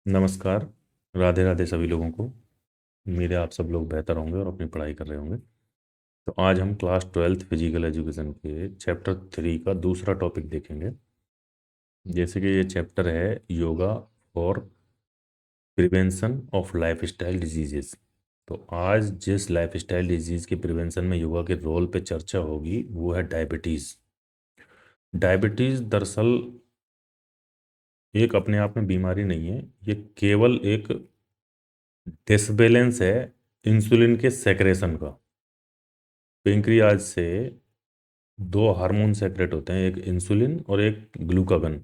नमस्कार। राधे राधे सभी लोगों को। मेरे आप सब लोग बेहतर होंगे और अपनी पढ़ाई कर रहे होंगे। तो आज हम क्लास 12th फिजिकल एजुकेशन के चैप्टर 3 का दूसरा टॉपिक देखेंगे। जैसे कि ये चैप्टर है yoga for prevention of life style diseases. तो आज जिस लाइफ स्टाइल डिजीज़ के प्रिवेंशन में योगा के रोल पे चर्चा होगी वो है डायबिटीज़। डायबिटीज़ दरअसल एक अपने आप में बीमारी नहीं है, ये केवल एक डिसबैलेंस है इंसुलिन के सेक्रेशन का। पेंक्रियाज से दो हार्मोन सेक्रेट होते हैं, एक इंसुलिन और एक ग्लूकागन।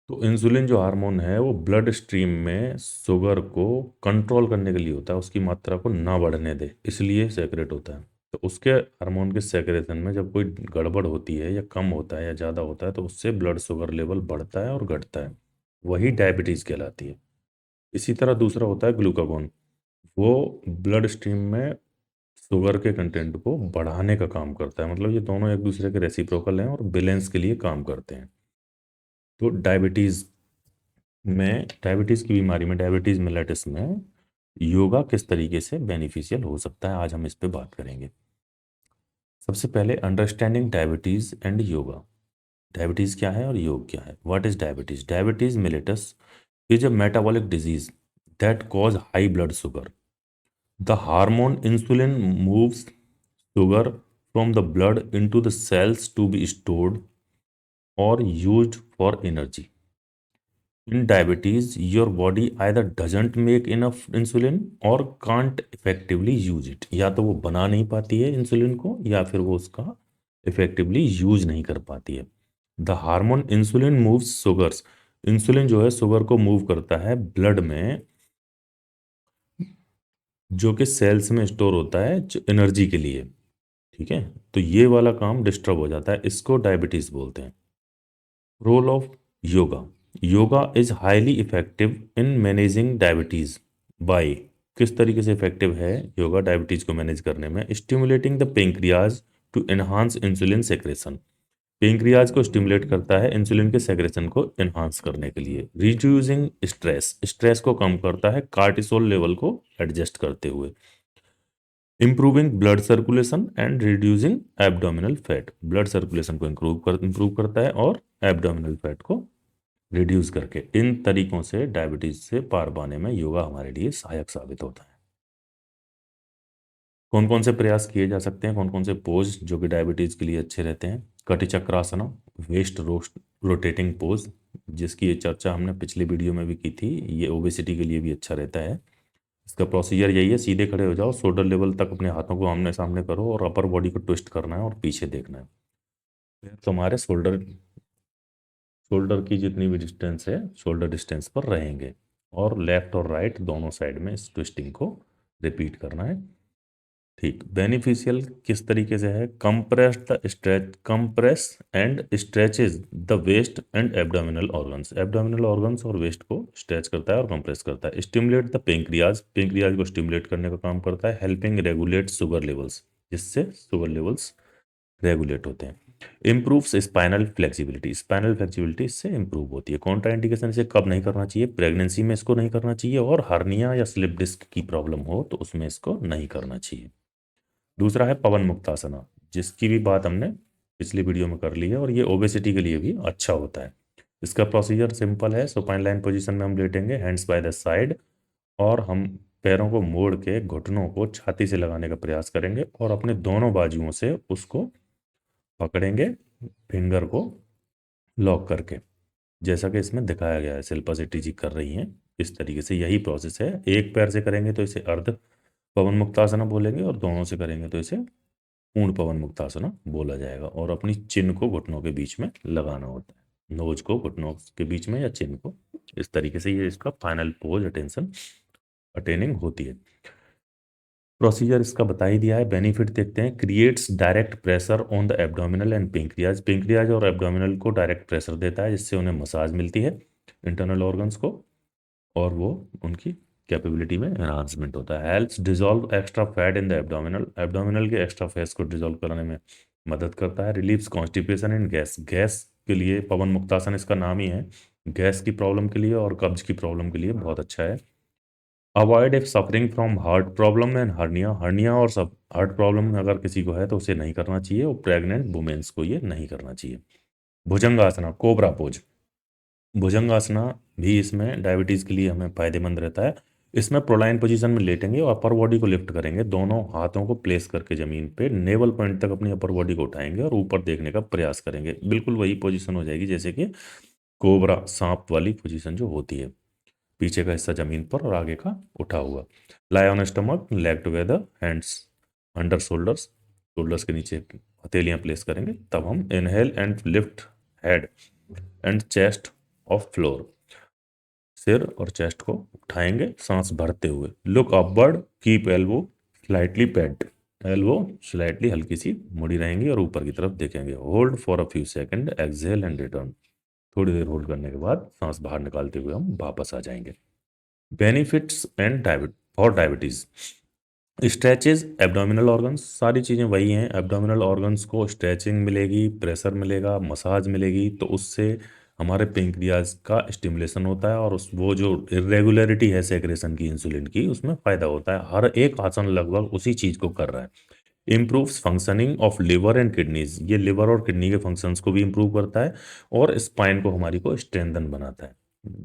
तो इंसुलिन जो हार्मोन है वो ब्लड स्ट्रीम में शुगर को कंट्रोल करने के लिए होता है, उसकी मात्रा को ना बढ़ने दे, इसलिए सेक्रेट होता है। तो उसके हार्मोन के सेक्रेशन में जब कोई गड़बड़ होती है या कम होता है या ज़्यादा होता है तो उससे ब्लड शुगर लेवल बढ़ता है और घटता है, वही डायबिटीज़ कहलाती है। इसी तरह दूसरा होता है ग्लूकागोन। वो ब्लड स्ट्रीम में शुगर के कंटेंट को बढ़ाने का काम करता है। मतलब ये दोनों एक दूसरे के रेसिप्रोकल हैं और बैलेंस के लिए काम करते हैं। तो डायबिटीज़ की बीमारी में, डायबिटीज़ मेलेटिस में योगा किस तरीके से बेनिफिशियल हो सकता है, आज हम इस पे बात करेंगे। सबसे पहले understanding diabetes and yoga. Diabetes क्या है और योग क्या है? What is diabetes? Diabetes mellitus is a metabolic disease that cause high blood sugar. The hormone insulin moves sugar from the blood into the cells to be stored or used for energy. In diabetes, your body either doesn't make enough insulin or can't effectively use it. या तो वो बना नहीं पाती है insulin को या फिर वो उसका इफेक्टिवली यूज नहीं कर पाती है। The hormone insulin moves sugars. Insulin जो है शुगर को मूव करता है ब्लड में, जो कि सेल्स में स्टोर होता है एनर्जी के लिए। ठीक है, तो ये वाला काम डिस्टर्ब हो जाता है, इसको डायबिटीज बोलते हैं। Role of yoga. Yoga is highly effective in managing diabetes by. किस तरीके से इफेक्टिव है योगा डायबिटीज को मैनेज करने में? Stimulating the pancreas to enhance insulin secretion. Pancreas को स्टिमुलेट करता है इंसुलिन के सेक्रेशन को एनहांस करने के लिए। रिड्यूसिंग स्ट्रेस, स्ट्रेस को कम करता है कार्टिसोल लेवल को एडजस्ट करते हुए। Improving blood circulation and reducing abdominal fat, blood circulation को इम्प्रूव करता है और एब्डोमिनल फैट को रिड्यूस करके। इन तरीकों से डायबिटीज से पार पाने में योगा हमारे लिए सहायक साबित होता है। कौन कौन से प्रयास किए जा सकते हैं, कौन कौन से पोज जो कि डायबिटीज के लिए अच्छे रहते हैं? कटिचक्रासना, वेस्ट रोस्ट रोटेटिंग पोज, जिसकी ये चर्चा हमने पिछली वीडियो में भी की थी। ये ओबेसिटी के लिए भी अच्छा रहता है। इसका प्रोसीजर यही है, सीधे खड़े हो जाओ, शोल्डर लेवल तक अपने हाथों को आमने सामने करो और अपर बॉडी को ट्विस्ट करना है और पीछे देखना है। फिर तुम्हारे शोल्डर शोल्डर की जितनी भी डिस्टेंस है शोल्डर डिस्टेंस पर रहेंगे और लेफ्ट और राइट दोनों साइड में इस ट्विस्टिंग को रिपीट करना है। ठीक, बेनिफिशियल किस तरीके से है? Compress and stretches the waist and abdominal organs. Abdominal organs और वेस्ट को स्ट्रेच करता है और कंप्रेस करता है। स्टिमुलेट द पेंक्रियाज, पेंक्रियाज को स्टिमुलेट करने का काम करता है। हेल्पिंग रेगुलेट शुगर लेवल्स, जिससे शुगर लेवल्स रेगुलेट होते हैं। Improves spinal flexibility, spinal flexibility इससे इंप्रूव होती है। कॉन्ट्राइंडिकेशन से कब नहीं करना चाहिए? प्रेगनेंसी में इसको नहीं करना चाहिए और हर्निया या स्लिप डिस्क की प्रॉब्लम हो तो उसमें इसको नहीं करना चाहिए। दूसरा है पवन मुक्तासना, जिसकी भी बात हमने पिछली वीडियो में कर ली है और ये ओबेसिटी के लिए भी अच्छा होता है। इसका प्रोसीजर सिंपल है। सुपाइन लाइन पोजीशन में हम लेटेंगे, हैंड्स बाय द साइड, और हम पैरों को मोड़ के घुटनों को छाती से लगाने का प्रयास करेंगे और अपने दोनों बाजुओं से उसको पकड़ेंगे, फिंगर को लॉक करके, जैसा कि इसमें दिखाया गया है, शिल्पा शेट्टी जी कर रही हैं। इस तरीके से यही प्रोसेस है। एक पैर से करेंगे तो इसे अर्ध पवन मुक्तासना बोलेंगे और दोनों से करेंगे तो इसे पूर्ण पवन मुक्तासना बोला जाएगा। और अपनी चिन्ह को घुटनों के बीच में लगाना होता है, नोज को घुटनों के बीच में या चिन्ह को। इस तरीके से ये इसका फाइनल पोज अटेंशन अटेनिंग होती है। प्रोसीजर इसका बता ही दिया है। बेनिफिट देखते हैं। Creates direct pressure on the abdominal and pancreas, pancreas और एब्डोमिनल को डायरेक्ट प्रेशर देता है, जिससे उन्हें मसाज मिलती है इंटरनल ऑर्गन्स को, और वो उनकी कैपेबिलिटी में एनहांसमेंट होता है। Helps dissolve extra fat in the abdominal, abdominal के एक्स्ट्रा फैट्स को डिजोल्व कराने में मदद करता है। Relieves constipation and gas, gas के लिए पवन मुक्तासन इसका नाम ही है, गैस की प्रॉब्लम के लिए और कब्ज की प्रॉब्लम के लिए बहुत अच्छा है। Avoid if suffering from heart problem and hernia, hernia और सब हार्ट प्रॉब्लम अगर किसी को है तो उसे नहीं करना चाहिए, और प्रेग्नेंट वुमेन्स को ये नहीं करना चाहिए। Bhujangasana, cobra pose. भुजंगासना भी इसमें डायबिटीज़ के लिए हमें फायदेमंद रहता है। इसमें प्रोलाइन पोजीशन में लेटेंगे और अपर बॉडी को लिफ्ट करेंगे, दोनों हाथों को प्लेस करके ज़मीन पे नेवल पॉइंट तक अपनी अपर बॉडी को उठाएंगे और ऊपर देखने का प्रयास करेंगे। बिल्कुल वही पोजीशन हो जाएगी जैसे कि कोबरा सांप वाली पोजीशन जो होती है, पीछे का हिस्सा जमीन पर और आगे का उठा हुआ। Lie on stomach, leg together, hands under shoulders, shoulders के नीचे हथेलियां प्लेस करेंगे, तब हम inhale and lift head and chest of floor, सिर और चेस्ट को उठाएंगे सांस भरते हुए। Look upward, keep elbow slightly bent, elbow slightly हल्की सी मुड़ी रहेंगी और ऊपर की तरफ देखेंगे। Hold for a few second, exhale and return. थोड़ी देर होल्ड करने के बाद सांस बाहर निकालते हुए हम वापस आ जाएंगे। Benefits and diabetes for diabetes, stretches abdominal organs, सारी चीज़ें वही हैं। एब्डोमिनल ऑर्गन्स को स्ट्रेचिंग मिलेगी, प्रेशर मिलेगा, मसाज मिलेगी, तो उससे हमारे पेंक्रियाज का स्टिमुलेशन होता है और उस वो जो इरेगुलरिटी है सेक्रेशन की इंसुलिन की, उसमें फ़ायदा होता है। हर एक आसन लगभग उसी चीज़ को कर रहा है। Improves functioning of liver and kidneys, ये लिवर और किडनी के फंक्शंस को भी इम्प्रूव करता है और स्पाइन को हमारी को स्ट्रेंथन बनाता है।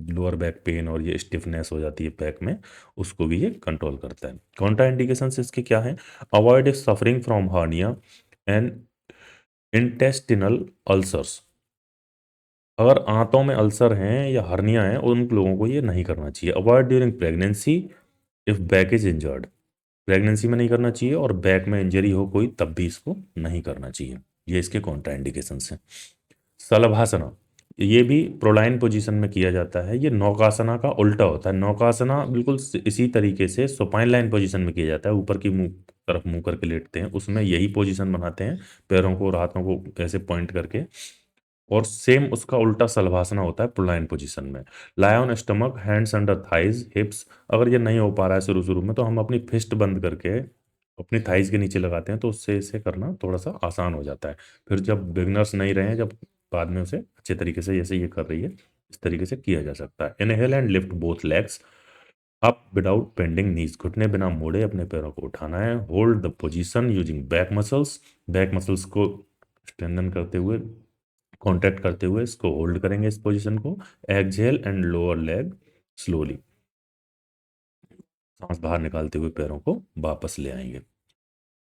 लोअर बैक पेन और ये स्टिफनेस हो जाती है बैक में, उसको भी ये कंट्रोल करता है। कॉन्ट्रा इंडिकेशंस इसके क्या हैं? Avoid if suffering from hernia and intestinal ulcers, अगर आंतों में अल्सर हैं या हर्निया है उन लोगों को ये नहीं करना चाहिए। Avoid during pregnancy if back is injured, pregnancy में नहीं करना चाहिए और बैक में इंजरी हो कोई तब भी इसको नहीं करना चाहिए। ये इसके कॉन्ट्रा इंडिकेशंस हैं। शलभासना, ये भी प्रोलाइन पोजीशन में किया जाता है। ये नौकासना का उल्टा होता है। नौकासना बिल्कुल इसी तरीके से सुपाइन लाइन पोजीशन में किया जाता है, ऊपर की मुंह तरफ मुंह करके लेटते हैं, उसमें यही पोजीशन बनाते हैं, पैरों को और हाथों को ऐसे पॉइंट करके। और सेम उसका उल्टा सलभासना होता है प्रोलाइन पोजीशन में। Lie on stomach, hands under thighs हिप्स, अगर ये नहीं हो पा रहा है शुरू शुरू में तो हम अपनी फिस्ट बंद करके अपनी थाइज के नीचे लगाते हैं, तो उससे इसे करना थोड़ा सा आसान हो जाता है। फिर जब बिगनर्स नहीं रहे हैं, जब बाद में उसे अच्छे तरीके से जैसे ये कर रही है इस तरीके से किया जा सकता है। Inhale and lift both legs up without bending knees, घुटने बिना मोड़े अपने पैरों को उठाना है। Hold the position using back muscles, back muscles को स्ट्रेंथन करते हुए, कॉन्ट्रैक्ट करते हुए इसको होल्ड करेंगे इस पोजीशन को। Exhale and lower leg slowly, सांस बाहर निकालते हुए पैरों को वापस ले आएंगे।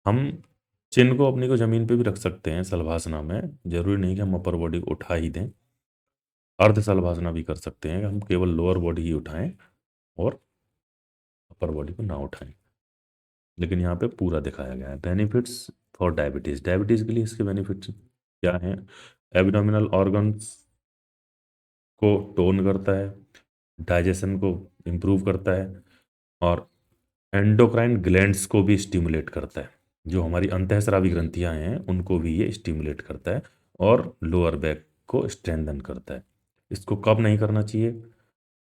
हम चिन को अपनी को जमीन पे भी रख सकते हैं सलभासना में, जरूरी नहीं कि हम अपर बॉडी को उठा ही दें। अर्ध सलभासना भी कर सकते हैं, हम केवल लोअर बॉडी ही उठाएं और अपर बॉडी को ना उठाएं, लेकिन यहाँ पे पूरा दिखाया गया है। बेनिफिट्स फॉर डायबिटीज, डायबिटीज के लिए इसके बेनिफिट्स क्या हैं? एब्डोमिनल ऑर्गन्स को टोन करता है, डाइजेशन को इम्प्रूव करता है और एंडोक्राइन ग्लैंड्स को भी स्टिमुलेट करता है। जो हमारी अंतःस्रावी ग्रंथियां हैं उनको भी ये स्टिमुलेट करता है और लोअर बैक को स्ट्रेंथन करता है। इसको कब नहीं करना चाहिए?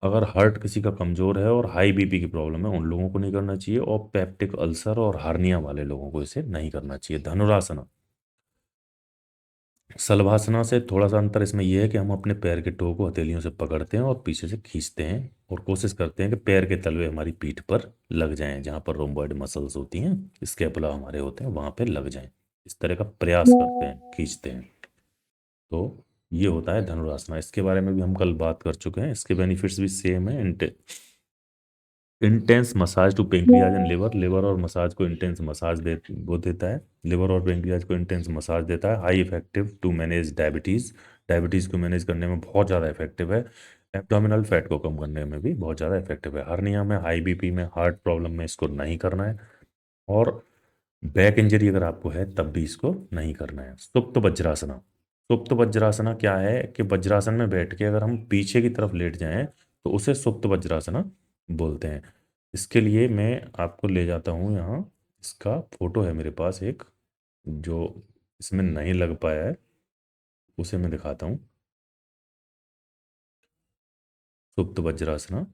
अगर हार्ट किसी का कमज़ोर है और हाई बीपी की प्रॉब्लम है उन लोगों को नहीं करना चाहिए, और पेप्टिक अल्सर और हार्निया वाले लोगों को इसे नहीं करना चाहिए। धनुरासना, सलभासना से थोड़ा सा अंतर इसमें यह है कि हम अपने पैर के टो को हथेलियों से पकड़ते हैं और पीछे से खींचते हैं और कोशिश करते हैं कि पैर के तलवे हमारी पीठ पर लग जाएं, जहाँ पर रोम्बॉइड मसल्स होती हैं, स्कैपुला हमारे होते हैं, वहाँ पे लग जाएं। इस तरह का प्रयास करते हैं, खींचते हैं। तो ये होता है धनुरासना। इसके बारे में भी हम कल बात कर चुके हैं। इसके बेनिफिट्स भी सेम है। Intense massage to pancreas and liver, liver और मसाज को इंटेंस मसाज वो देता है, लिवर और पेंक्रियाज को इंटेंस मसाज देता है। High effective to manage diabetes, diabetes को मैनेज करने में बहुत ज़्यादा इफेक्टिव है। एब्डोमिनल फैट को कम करने में भी बहुत ज़्यादा इफेक्टिव है। हर्निया में, हाई बीपी में, हार्ट प्रॉब्लम में इसको नहीं करना है, और बैक इंजरी अगर आपको है तब भी इसको नहीं करना है। सुप्त वज्रासना, सुप्त वज्रासना क्या है कि वज्रासन में बैठ के अगर हम पीछे की तरफ लेट जाएं तो उसे सुप्त वज्रासना बोलते हैं। इसके लिए मैं आपको ले जाता हूँ यहाँ, इसका फोटो है मेरे पास एक, जो इसमें नहीं लग पाया है, उसे मैं दिखाता हूँ। सुप्त वज्रासना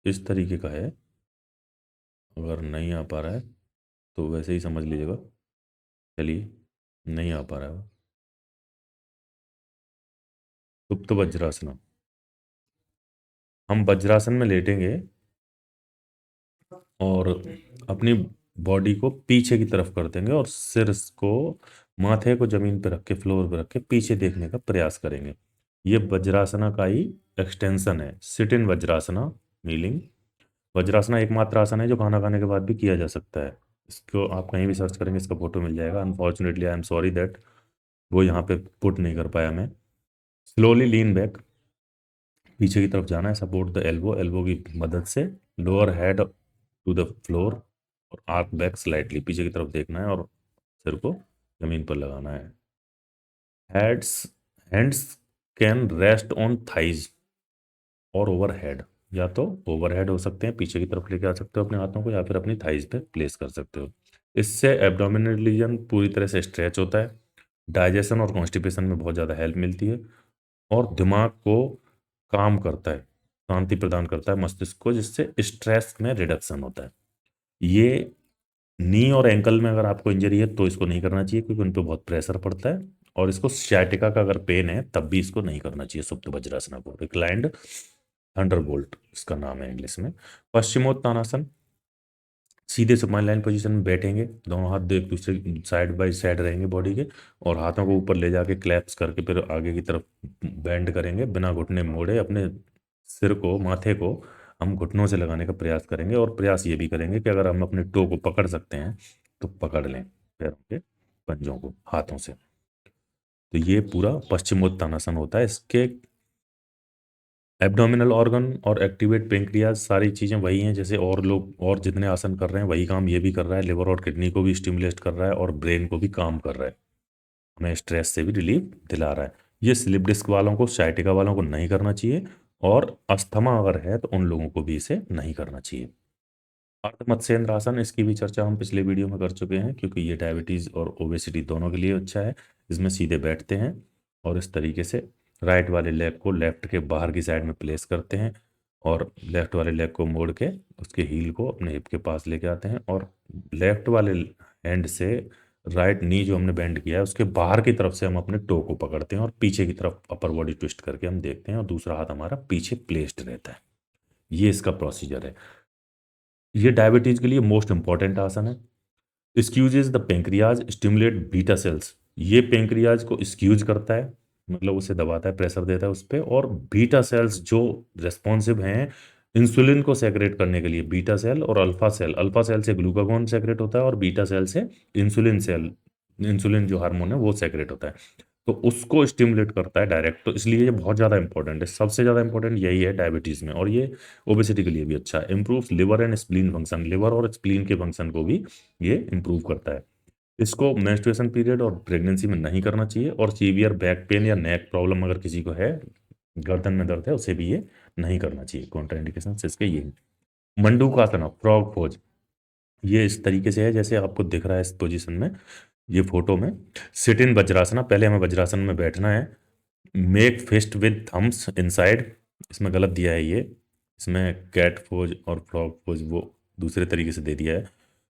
इस तरीके का है, अगर नहीं आ पा रहा है तो वैसे ही समझ लीजिएगा। चलिए, नहीं आ पा रहा है वो। सुप्त वज्रासना, हम वज्रासन में लेटेंगे और अपनी बॉडी को पीछे की तरफ कर देंगे और सिर को, माथे को जमीन पर रख के, फ्लोर पर रख के पीछे देखने का प्रयास करेंगे। ये वज्रासना का ही एक्सटेंशन है, सिट इन वज्रासना मीनिंग। वज्रासना एकमात्र आसन है जो खाना खाने के बाद भी किया जा सकता है। इसको आप कहीं भी सर्च करेंगे, इसका फोटो मिल जाएगा। Unfortunately I am sorry that वो यहाँ पे पुट नहीं कर पाया मैं। स्लोली लीन बैक, पीछे की तरफ जाना है, सपोर्ट द एल्बो, एल्बो की मदद से lower head to the floor और आर्क बैक स्लाइटली, पीछे की तरफ देखना है और सिर को जमीन पर लगाना है। Heads hands can rest on thighs और ओवरहेड, या तो ओवरहेड हो सकते हैं, पीछे की तरफ लेके आ सकते हो अपने हाथों को, या फिर अपनी थाइज पे प्लेस कर सकते हो। इससे एब्डोमिनल रीजन पूरी तरह से स्ट्रेच होता है, डाइजेशन और कॉन्स्टिपेशन में बहुत ज़्यादा हेल्प मिलती है, और दिमाग को काम करता है, शांति प्रदान करता है मस्तिष्क को, जिससे स्ट्रेस में रिडक्शन होता है। ये नी और एंकल में अगर आपको इंजरी है तो इसको नहीं करना चाहिए, क्योंकि उन पर बहुत प्रेशर पड़ता है। और इसको sciatica का अगर पेन है तब भी इसको नहीं करना चाहिए, सुप्त वज्रासना को। रिक्लाइंड थंडरबोल्ट इसका नाम है इंग्लिश में। पश्चिमोत्तानासन, सीधे सुपाइन लाइन पोजीशन में बैठेंगे, दोनों हाथ एक दूसरे साइड बाय साइड रहेंगे बॉडी के, और हाथों को ऊपर ले जाके क्लैप्स करके फिर आगे की तरफ बेंड करेंगे, बिना घुटने मोड़े। अपने सिर को, माथे को हम घुटनों से लगाने का प्रयास करेंगे, और प्रयास ये भी करेंगे कि अगर हम अपने टो को पकड़ सकते हैं तो पकड़ लें पैरों के पंजों को हाथों से। तो ये पूरा पश्चिमोत्तानासन होता है। इसके एब्डोमिनल ऑर्गन और एक्टिवेट पेंक्रियाज, सारी चीज़ें वही हैं जैसे और लोग और जितने आसन कर रहे हैं, वही काम ये भी कर रहा है। लिवर और किडनी को भी स्टिमुलेट कर रहा है और ब्रेन को भी काम कर रहा है, हमें स्ट्रेस से भी रिलीफ दिला रहा है। ये स्लिप डिस्क वालों को, साइटिका वालों को नहीं करना चाहिए, और अस्थमा अगर है तो उन लोगों को भी इसे नहीं करना चाहिए। अर्ध मत्स्येंद्र आसन, इसकी भी चर्चा हम पिछले वीडियो में कर चुके हैं, क्योंकि ये डायबिटीज़ और ओबेसिटी दोनों के लिए अच्छा है। इसमें सीधे बैठते हैं और इस तरीके से राइट वाले लेग को लेफ्ट के बाहर की साइड में प्लेस करते हैं, और लेफ्ट वाले लेग को मोड़ के उसके हील को अपने हिप के पास लेके आते हैं, और लेफ्ट वाले हैंड से राइट नी जो हमने बेंड किया है उसके बाहर की तरफ से हम अपने टो को पकड़ते हैं, और पीछे की तरफ अपर बॉडी ट्विस्ट करके हम देखते हैं, और दूसरा हाथ हमारा पीछे प्लेस्ड रहता है। ये इसका प्रोसीजर है। ये डायबिटीज के लिए मोस्ट इंपॉर्टेंट आसन है। Squeezes the pancreas, stimulate beta cells. ये पेंक्रियाज को स्क्यूज करता है, मतलब उसे दबाता है, प्रेशर देता है उस पर, और बीटा सेल्स जो रेस्पॉन्सिव हैं इंसुलिन को सेक्रेट करने के लिए, बीटा सेल और अल्फा सेल। अल्फा सेल से ग्लूकागॉन सेक्रेट होता है और बीटा सेल से इंसुलिन सेल, इंसुलिन जो हार्मोन है वो सेक्रेट होता है, तो उसको स्टिमुलेट करता है डायरेक्ट। तो इसलिए ये बहुत ज़्यादा इंपॉर्टेंट है, सबसे ज़्यादा इंपॉर्टेंट यही है डायबिटीज़ में, और ये ओबेसिटी के लिए भी अच्छा है। Improve liver and spleen function, liver और स्प्लीन के फंक्शन को भी ये इम्प्रूव करता है। इसको मेंस्ट्रुएशन पीरियड और प्रेगनेंसी में नहीं करना चाहिए, और सीवियर बैक पेन या नेक प्रॉब्लम अगर किसी को है, गर्दन में दर्द है, उसे भी ये नहीं करना चाहिए। कॉन्ट्राइंडिकेशन इसके ये। मंडूकासना, फ्रॉग पोज, ये इस तरीके से है जैसे आपको दिख रहा है इस पोजीशन में, ये फोटो में। सिट इन वज्रासना, पहले हमें वज्रासन में बैठना है। Make fist with thumbs inside, इसमें गलत दिया है ये, इसमें कैट पोज और फ्रॉग पोज वो दूसरे तरीके से दे दिया है।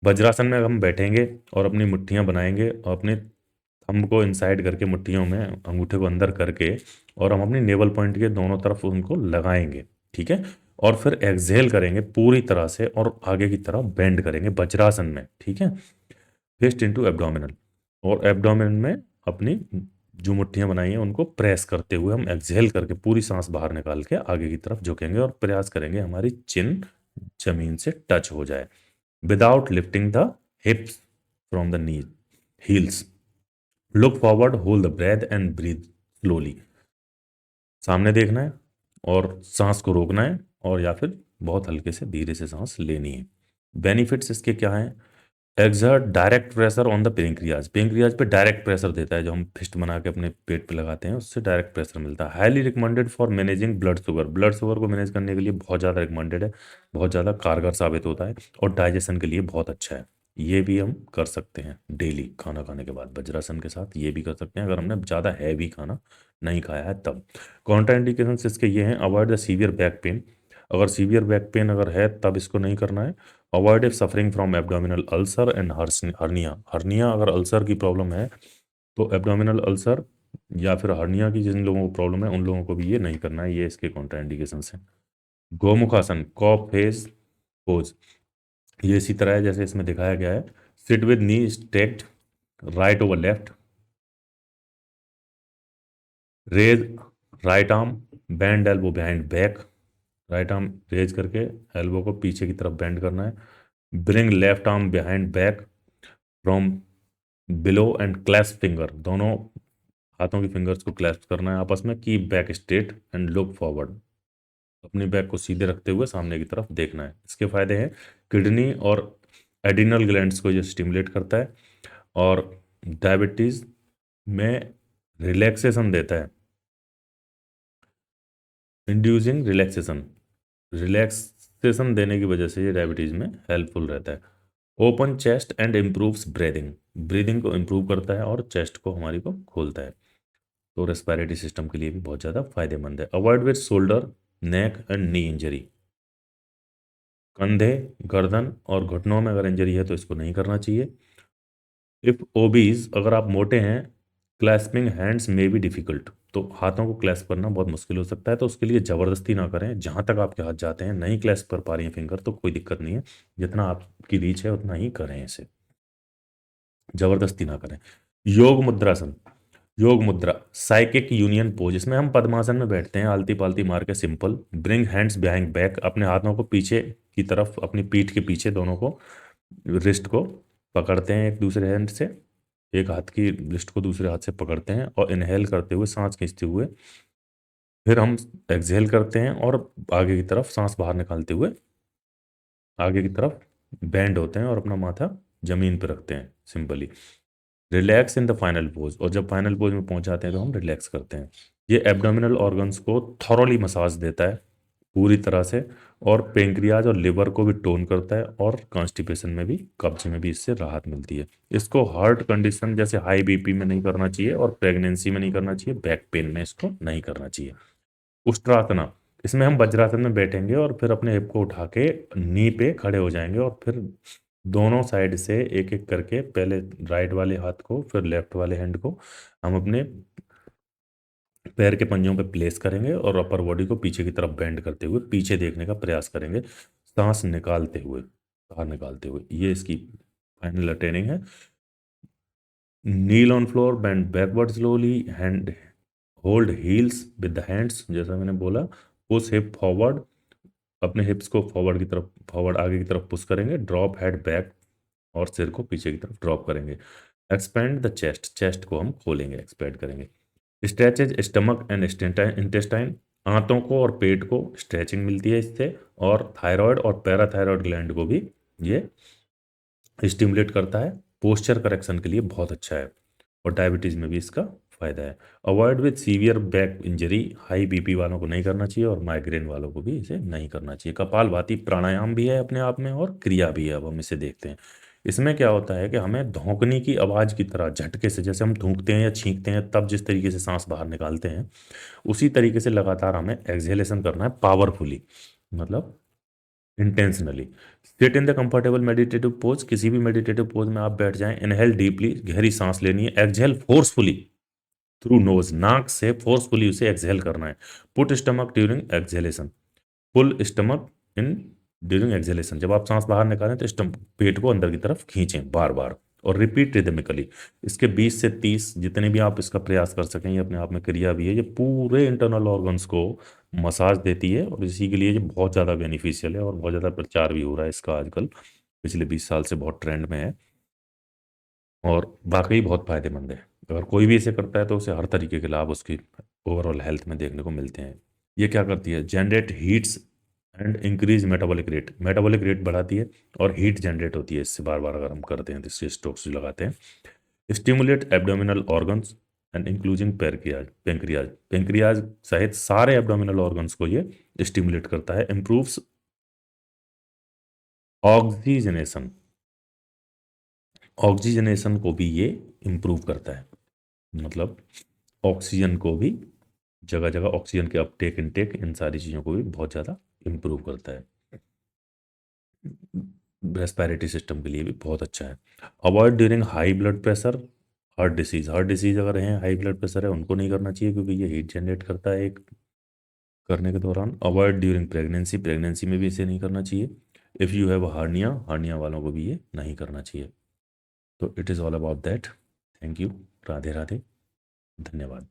वज्रासन में हम बैठेंगे और अपनी मुट्ठियाँ बनाएंगे, और अपने थंब को इनसाइड करके मुट्ठियों में अंगूठे को अंदर करके, और हम अपनी नेवल पॉइंट के दोनों तरफ उनको लगाएंगे, ठीक है। और फिर एक्सहेल करेंगे पूरी तरह से और आगे की तरफ बेंड करेंगे वज्रासन में, ठीक है। फिस्ट इनटू एब्डोमिनल, और एब्डोमिनल में अपनी जो मुट्ठियां बनाई हैं उनको प्रेस करते हुए हम एक्सहेल करके पूरी सांस बाहर निकाल के आगे की तरफ झुकेंगे, और प्रयास करेंगे हमारी चिन जमीन से टच हो जाए, without lifting the hips from the knee heels. Look forward, hold the breath and breathe slowly. सामने देखना है और सांस को रोकना है, और या फिर बहुत हल्के से धीरे से सांस लेनी है। बेनिफिट्स इसके क्या हैं? Exert direct pressure on the pancreas, pancreas पे डायरेक्ट प्रेशर देता है, जो हम फिस्ट बना के अपने पेट पे लगाते हैं उससे डायरेक्ट प्रेशर मिलता है। Highly recommended for managing blood sugar, blood sugar को मैनेज करने के लिए बहुत ज़्यादा रिकमेंडेड है, बहुत ज़्यादा कारगर साबित होता है, और डाइजेशन के लिए बहुत अच्छा है। ये भी हम कर सकते हैं डेली खाना खाने के बाद, वज्रासन के साथ ये भी कर सकते हैं अगर हमने ज़्यादा हैवी खाना नहीं खाया है तब। कॉन्ट्राइंडिकेशंस इसके ये हैं: avoid the severe back pain, अगर सीवियर बैक पेन अगर है तब इसको नहीं करना है। Avoid if suffering from abdominal ulcer and hernia, hernia अगर अल्सर की प्रॉब्लम है तो एब्डोमिनल अल्सर या फिर हर्निया की जिन लोगों को प्रॉब्लम है उन लोगों को भी ये नहीं करना है, ये इसके कॉन्ट्राइंडिकेशंस हैं। गोमुखासन, कॉप फेस पोज, ये इसी तरह है जैसे इसमें दिखाया गया है। Sit with knee stacked right over left, raise right arm, bend elbow behind back, right arm raise करके एल्बो को पीछे की तरफ बेंड करना है। Bring left arm behind back from below and clasp finger, दोनों हाथों की फिंगर्स को क्लैस्प करना है आपस में। Keep back straight and look forward, अपनी बैक को सीधे रखते हुए सामने की तरफ देखना है। इसके फायदे हैं, किडनी और एडिनल ग्लैंड्स को ये स्टिमुलेट करता है, और डायबिटीज में रिलैक्सेशन देता है, इंड्यूसिंग रिलैक्सेशन, रिलैक्सेशन देने की वजह से ये डायबिटीज में हेल्पफुल रहता है। Open chest and improves breathing, breathing को इम्प्रूव करता है और चेस्ट को हमारी को खोलता है, तो रेस्पिरेटरी सिस्टम के लिए भी बहुत ज़्यादा फायदेमंद है। Avoid with shoulder neck and knee injury, कंधे गर्दन और घुटनों में अगर इंजरी है तो इसको नहीं करना चाहिए। इफ ओबीज, अगर आप मोटे हैं, क्लैस्पिंग हैंड्स में भी डिफिकल्ट, तो हाथों को क्लैस्प करना बहुत मुश्किल हो सकता है, तो उसके लिए ज़बरदस्ती ना करें। जहाँ तक आपके हाथ जाते हैं, नहीं क्लैस्प कर पा रही हैं फिंगर तो कोई दिक्कत नहीं है, जितना आपकी रीच है उतना ही करें, इसे ज़बरदस्ती ना करें। योग मुद्रासन, योग मुद्रा साइकिक यूनियन पोज, इसमें हम पद्मासन में बैठते हैं आलती पालती मार के, simple. Bring hands behind back, अपने हाथों को पीछे की तरफ, अपनी पीठ के पीछे दोनों को, रिस्ट को पकड़ते हैं एक दूसरे हैंड से, एक हाथ की रिस्ट को दूसरे हाथ से पकड़ते हैं और इनहेल करते हुए सांस खींचते हुए, फिर हम एक्सहेल करते हैं और आगे की तरफ सांस बाहर निकालते हुए आगे की तरफ बैंड होते हैं और अपना माथा जमीन पर रखते हैं simply. Relax in the final pose, और जब फाइनल पोज में पहुंच जाते हैं तो हम रिलैक्स करते हैं। ये एब्डोमिनल ऑर्गन्स को थॉरोली मसाज देता है पूरी तरह से, और पेंक्रियाज और लिवर को भी टोन करता है, और कॉन्स्टिपेशन में भी, कब्ज में भी इससे राहत मिलती है। इसको हार्ट कंडीशन जैसे हाई बीपी में नहीं करना चाहिए, और प्रेगनेंसी में नहीं करना चाहिए, बैक पेन में इसको नहीं करना चाहिए। उष्ट्रासना, इसमें हम वज्रासन में बैठेंगे और फिर अपने हिप को उठा के नी पे खड़े हो जाएंगे, और फिर दोनों साइड से एक एक करके, पहले राइट वाले हाथ को फिर लेफ्ट वाले हैंड को हम अपने पैर के पंजों पे प्लेस करेंगे, और अपर बॉडी को पीछे की तरफ बेंड करते हुए पीछे देखने का प्रयास करेंगे, सांस निकालते हुए, बाहर निकालते हुए। ये इसकी फाइनल ट्रेनिंग है। Kneel on floor, bend backward slowly, hand hold heels with the hands, जैसा मैंने बोला। पुश हिप फॉरवर्ड, अपने हिप्स को फॉरवर्ड की तरफ, फॉरवर्ड आगे की तरफ पुश करेंगे। ड्रॉप हेड बैक, और सिर को पीछे की तरफ ड्रॉप करेंगे। एक्सपेंड द चेस्ट, चेस्ट को हम खोलेंगे, एक्सपेंड करेंगे। स्ट्रेचेज स्टमक एंड इंटेस्टाइन, आंतों को और पेट को स्ट्रेचिंग मिलती है इससे, और थायराइड और पैराथायराइड ग्लैंड को भी ये स्टिमुलेट करता है। पोस्चर करेक्शन के लिए बहुत अच्छा है, और डायबिटीज़ में भी इसका फायदा है। Avoid with severe back injury, high BP वालों को नहीं करना चाहिए, और माइग्रेन वालों को भी इसे नहीं करना चाहिए। कपालभाति प्राणायाम भी है अपने आप में, और क्रिया भी है, अब हम इसे देखते हैं। इसमें क्या होता है कि हमें धौंकने की आवाज़ की तरह झटके से, जैसे हम थूकते हैं या छींकते हैं तब जिस तरीके से सांस बाहर निकालते हैं, उसी तरीके से लगातार हमें एक्सहेलेशन करना है, पावरफुली, मतलब intentionally. Sit in the comfortable meditative pose, किसी भी मेडिटेटिव पोज में आप बैठ जाएं। इनहेल डीपली, गहरी सांस लेनी है। एक्सहेल फोर्सफुली थ्रू नोज, नाक से फोर्सफुली उसे एक्सहेल करना है। Put stomach during exhalation, pull stomach in during exhalation, जब आप सांस बाहर निकालें तो स्टमक, पेट को अंदर की तरफ खींचें बार बार, और रिपीट रिदमिकली। इसके 20 से 30 जितने भी आप इसका प्रयास कर सकें, ये अपने आप में क्रिया भी है। ये पूरे इंटरनल ऑर्गन्स को मसाज देती है, और इसी के लिए ये बहुत ज़्यादा बेनिफिशियल है, और बहुत ज़्यादा प्रचार भी हो रहा है इसका आजकल, पिछले 20 साल से बहुत ट्रेंड में है, और वाकई बहुत फायदेमंद है। अगर कोई भी इसे करता है तो उसे हर तरीके के लाभ उसकी ओवरऑल हेल्थ में देखने को मिलते हैं। ये क्या करती है, generate heats and increase metabolic rate, metabolic rate बढ़ाती है, और हीट जनरेट होती है इससे, बार बार अगर हम करते हैं तो इससे स्ट्रोक्स लगाते हैं। Stimulate abdominal organs and including pancreas, pancreas, pancreas सहित सारे एब्डोमिनल ऑर्गन्स को ये स्टिमुलेट करता है। इम्प्रूव्स ऑक्सीजनेशन, ऑक्सीजनेशन को भी ये इम्प्रूव करता है, मतलब ऑक्सीजन को भी, जगह जगह ऑक्सीजन के अपटेक इनटेक, इन सारी चीज़ों को भी बहुत ज़्यादा इम्प्रूव करता है। रेस्पिरेटरी सिस्टम के लिए भी बहुत अच्छा है। Avoid during high blood pressure, heart disease, heart disease अगर है, हाई ब्लड प्रेशर है, उनको नहीं करना चाहिए, क्योंकि ये हीट जनरेट करता है एक, करने के दौरान। अवॉइड ड्यूरिंग प्रेगनेंसी, प्रेगनेंसी में भी इसे नहीं करना चाहिए। If you have hernia, hernia वालों को भी ये नहीं करना चाहिए। तो it is all about that. Thank you. Radhe Radhe. धन्यवाद।